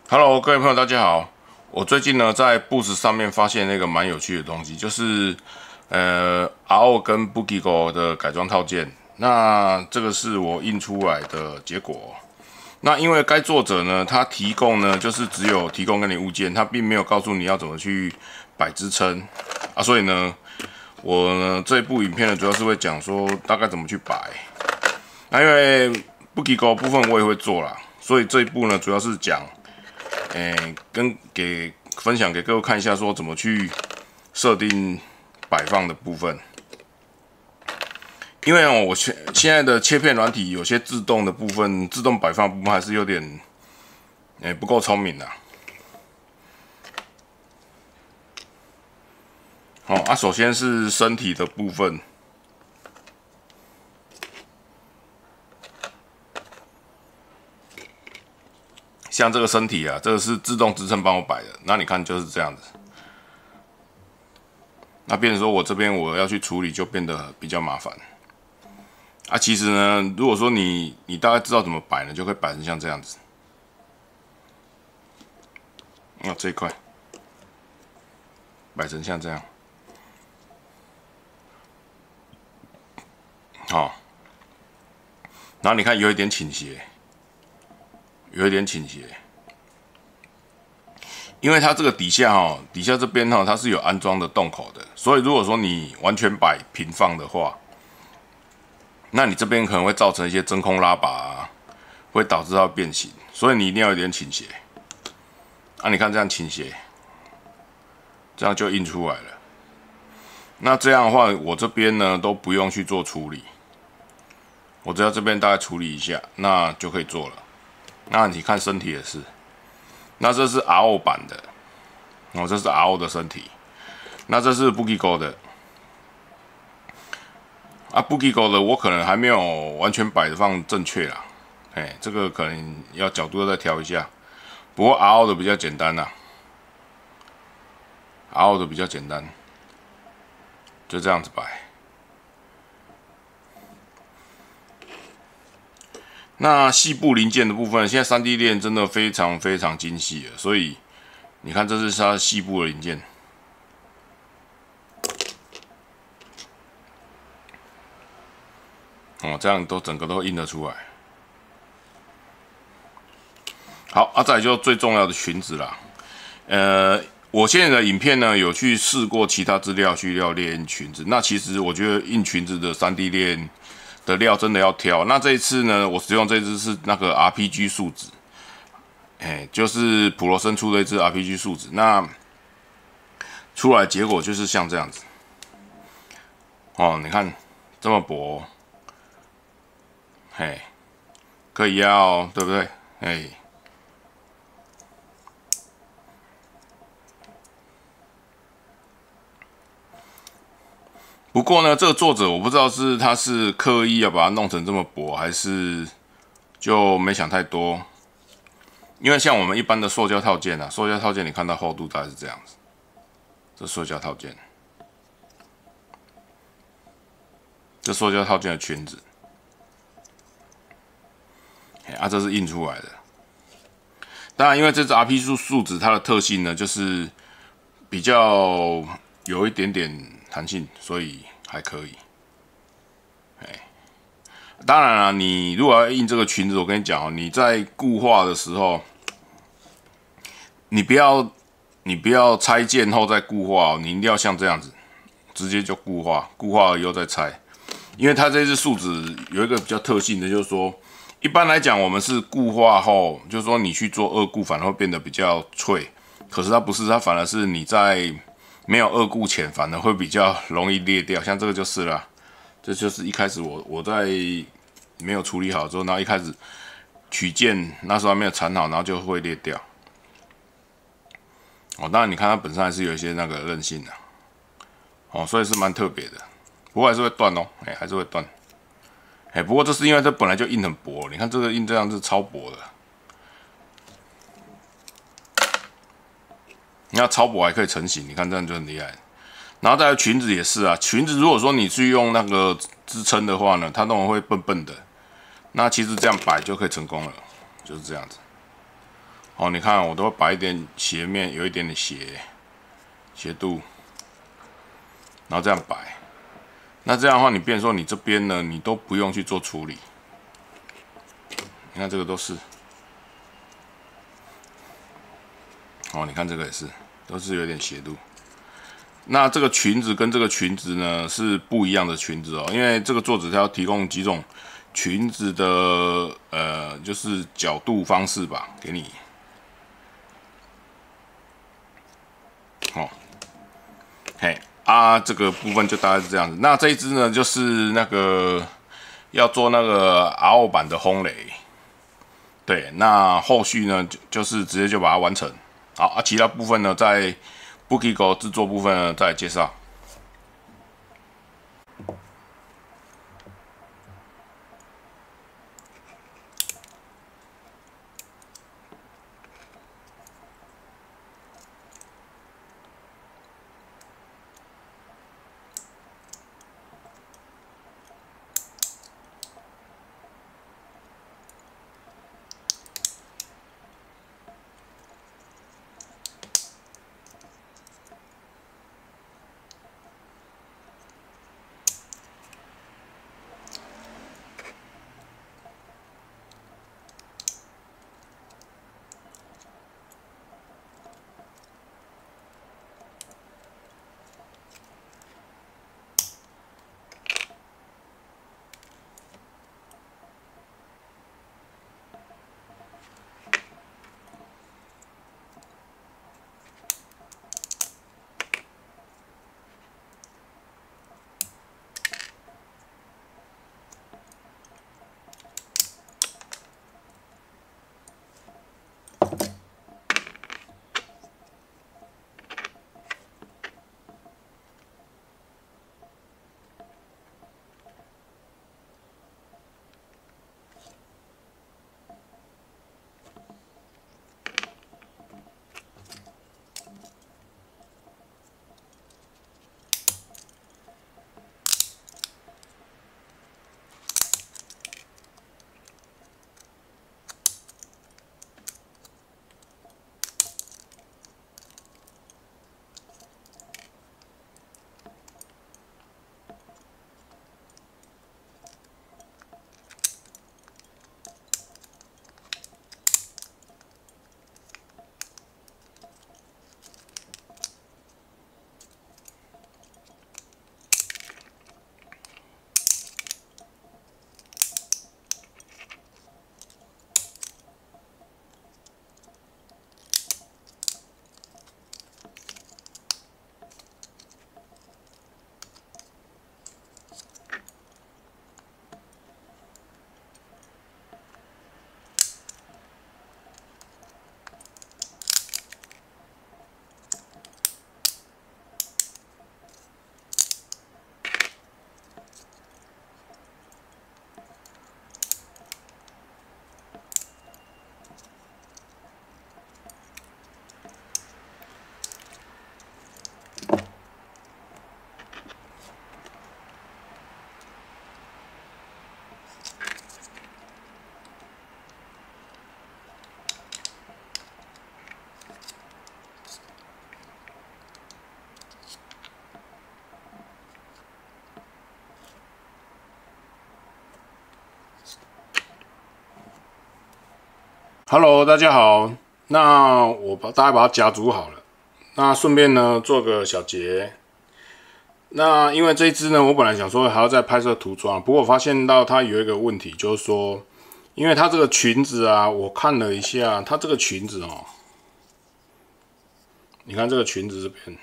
Hello，各位朋友，大家好。我最近呢在 Boost 上面发现那个蛮有趣的东西，就是RO 跟 Boogigo 的改装套件。那这个是我印出来的结果。那因为该作者呢，他提供呢就是只有提供给你物件，他并没有告诉你要怎么去摆支撑啊，所以呢，我呢这一部影片呢主要是会讲说大概怎么去摆。那因为 Boogigo 部分我也会做啦，所以这一部呢主要是讲。分享给各位看一下，说怎么去设定摆放的部分。因为我现在的切片软体有些自动的部分，自动摆放部分还是有点不够聪明啦。首先是身体的部分。像这个身体啊，这个是自动支撑帮我摆的，那你看就是这样子。那变成说我这边我要去处理，就变得比较麻烦。其实呢，如果说你大概知道怎么摆呢，就可以摆成像这样子。这一块摆成像这样，好。然后你看有一点倾斜。因为它这个底下这边它是有安装的洞口的，所以如果说你完全摆平放的话，那你这边可能会造成一些真空拉拔会导致它变形，所以你一定要有点倾斜。你看这样倾斜，这样就印出来了。那这样的话，我这边呢都不用去做处理，我只要这边大概处理一下，那就可以做了。那你看身体也是，那这是 RO 版的，这是 RO 的身体，那这是 Boogigo 的，Boogigo 的我可能还没有完全摆放正确啦，这个可能要角度要再调一下，不过 RO 的比较简单啦，RO 的比较简单，就这样子摆。那细部零件的部分，现在3D 链真的非常非常精细了，所以你看这是它细部的零件，这样都整个都印得出来。好，再来就最重要的裙子啦。我现在的影片呢有去试过其他资料去列印裙子，那其实我觉得印裙子的3D 链的料真的要挑。那这一次呢，我使用这支是那个 RPG 树脂，就是普罗森出的一支 RPG 树脂。那出来结果就是像这样子，你看这么薄，可以压哦，对不对？不过呢，这个作者我不知道他是刻意要把它弄成这么薄，还是就没想太多。因为像我们一般的塑胶套件塑胶套件你看到厚度大概是这样子，这塑胶套件，这塑胶套件的裙子，这是印出来的。当然，因为这支 RPG 树脂它的特性呢，就是比较有一点点弹性，所以还可以。当然了，你如果要印这个裙子，我跟你讲你在固化的时候，你不要拆件后再固化你一定要像这样子，直接就固化，固化了以后再拆。因为它这支树脂有一个比较特性的，就是说，一般来讲我们是固化后，就是说你去做2固反而会变得比较脆，可是它不是，它反而是你在没有2固前反而会比较容易裂掉，像这个就是啦。这就是一开始我在没有处理好之后，然后一开始取件那时候还没有缠好，然后就会裂掉。当然你看它本身还是有一些那个韧性的，所以是蛮特别的，不过还是会断哦，还是会断。不过这是因为这本来就印很薄，你看这个印这样是超薄的。你看超薄还可以成型，你看这样就很厉害。然后再来裙子也是啊，裙子如果说你去用那个支撑的话呢，它那种会笨笨的。那其实这样摆就可以成功了，就是这样子。哦，你看我都会摆一点斜面，有一点点斜度，然后这样摆。那这样的话，你变成说你这边呢，你都不用去做处理。你看这个都是，哦，你看这个也是，都是有点斜度。那这个裙子跟这个裙子呢是不一样的裙子哦，因为这个做纸条提供几种裙子的就是角度方式吧，给你。哦，嘿。这个部分就大概是这样子。那这一支呢，就是那个要做那个 RO 版的轰雷，对。那后续呢，就是直接就把它完成。好其他部分呢，在 Boogigo 制作部分呢再来介绍。Hello， 大家好。那我大概把它夹组好了。那顺便呢做个小结。那因为这一支呢，我本来想说还要再拍摄涂装，不过我发现到它有一个问题，就是说，因为它这个裙子啊，我看了一下，它这个裙子哦，你看这个裙子这边，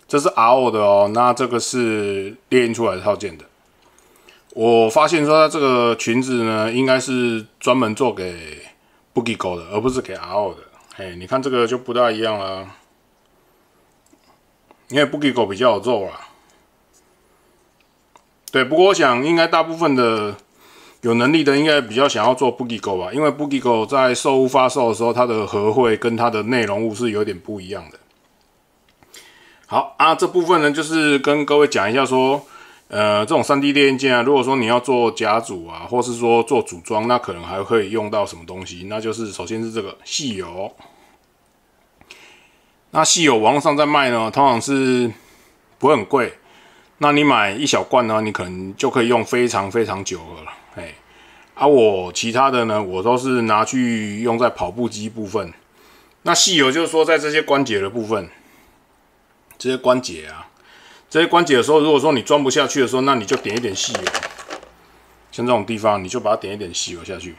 这是 RO 的哦，那这个是列印出来的套件的。我发现说它这个裙子呢，应该是专门做给 Boogigo 的，而不是给 RO 的。嘿，你看这个就不大一样啦，因为 Boogigo 比较有肉啦。对，不过我想应该大部分的有能力的应该比较想要做 Boogigo 吧，因为 Boogigo 在售物发售的时候，它的合绘跟它的内容物是有点不一样的。好啊，这部分呢就是跟各位讲一下说，这种3D 列印件啊，如果说你要做甲组啊，或是说做组装，那可能还会用到什么东西？那就是首先是这个细油。那细油网络上在卖呢，通常是不会很贵。那你买一小罐呢，你可能就可以用非常非常久了。我其他的呢，我都是拿去用在跑步机部分。那细油就是说在这些关节的部分，这些关节的时候，如果说你装不下去的时候，那你就点一点细油，像这种地方你就把它点一点细油下去。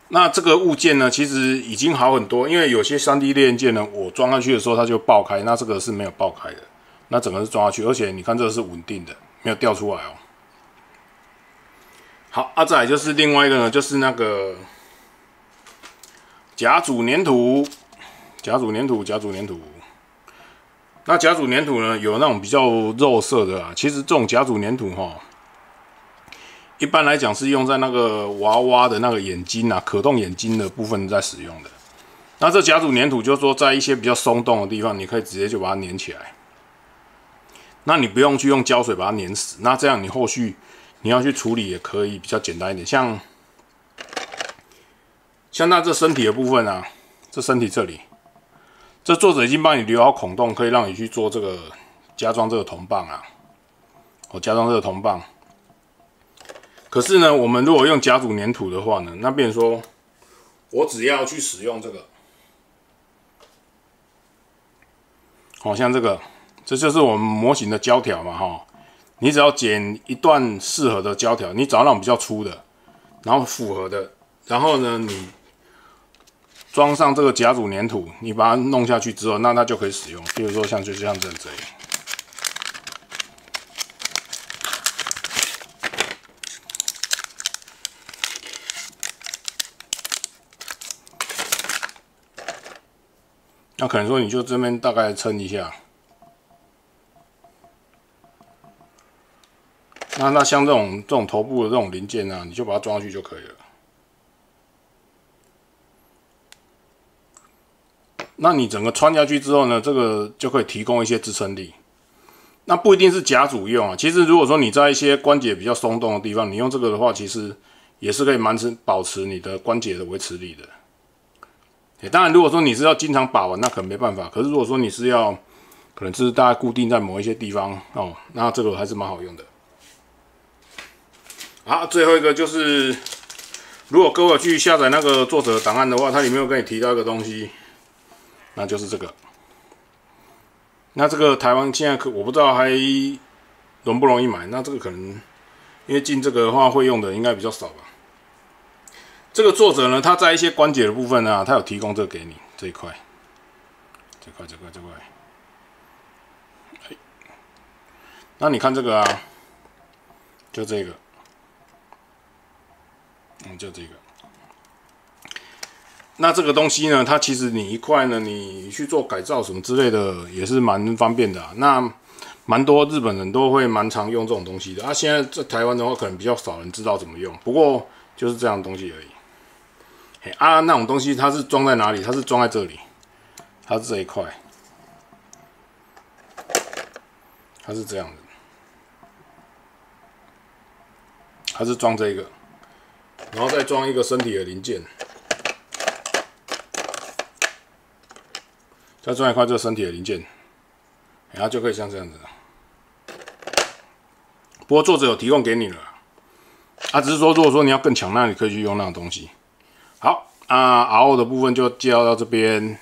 那这个物件呢，其实已经好很多，因为有些3D 列印件呢，我装上去的时候它就爆开，那这个是没有爆开的，那整个是装下去，而且你看这个是稳定的，没有掉出来哦。好，再来就是另外一个呢，就是那个甲组粘土。那甲组粘土呢，有那种比较肉色的啊。其实这种甲组粘土一般来讲是用在那个娃娃的那个眼睛啊，可动眼睛的部分在使用的。那这甲组粘土就是说，在一些比较松动的地方，你可以直接就把它粘起来。那你不用去用胶水把它粘死，那这样你后续你要去处理也可以比较简单一点。像那这身体的部分啊，这身体这里。这作者已经帮你留好孔洞，可以让你去做这个加装这个铜棒啊。加装这个铜棒。可是呢，我们如果用甲组粘土的话呢，那变成说，我只要去使用这个，像这个，这就是我们模型的胶条嘛，你只要剪一段适合的胶条，你找那种比较粗的，然后符合的，然后呢，你装上这个甲组粘土，你把它弄下去之后，那它就可以使用。比如说就像这样。那可能说你就这边大概撑一下。那像这种头部的这种零件啊，你就把它装上去就可以了。那你整个穿下去之后呢，这个就可以提供一些支撑力。那不一定是甲组用啊，其实如果说你在一些关节比较松动的地方，你用这个的话，其实也是可以保持你的关节的维持力的。当然，如果说你是要经常把玩，那可能没办法。可是如果说你是要，可能是大概固定在某一些地方那这个还是蛮好用的。好，最后一个就是，如果各位去下载那个作者档案的话，它里面有跟你提到一个东西。那就是这个，那这个台湾现在我不知道还容不容易买。那这个可能因为进这个的话会用的应该比较少吧。这个作者呢，他在一些关节的部分呢，他有提供这个给你这一块。那你看这个啊，就这个，就这个。那这个东西呢，它其实你一块呢，你去做改造什么之类的，也是蛮方便的那蛮多日本人都会蛮常用这种东西的现在在台湾的话，可能比较少人知道怎么用。不过就是这样的东西而已。那种东西它是装在哪里？它是装在这里，它是这一块，它是这样的，它是装这个，然后再装一个身体的零件。再装一块这个身体的零件，然后就可以像这样子。不过作者有提供给你了，只是说如果说你要更强，那你可以去用那种东西。好，RO 的部分就介绍到这边。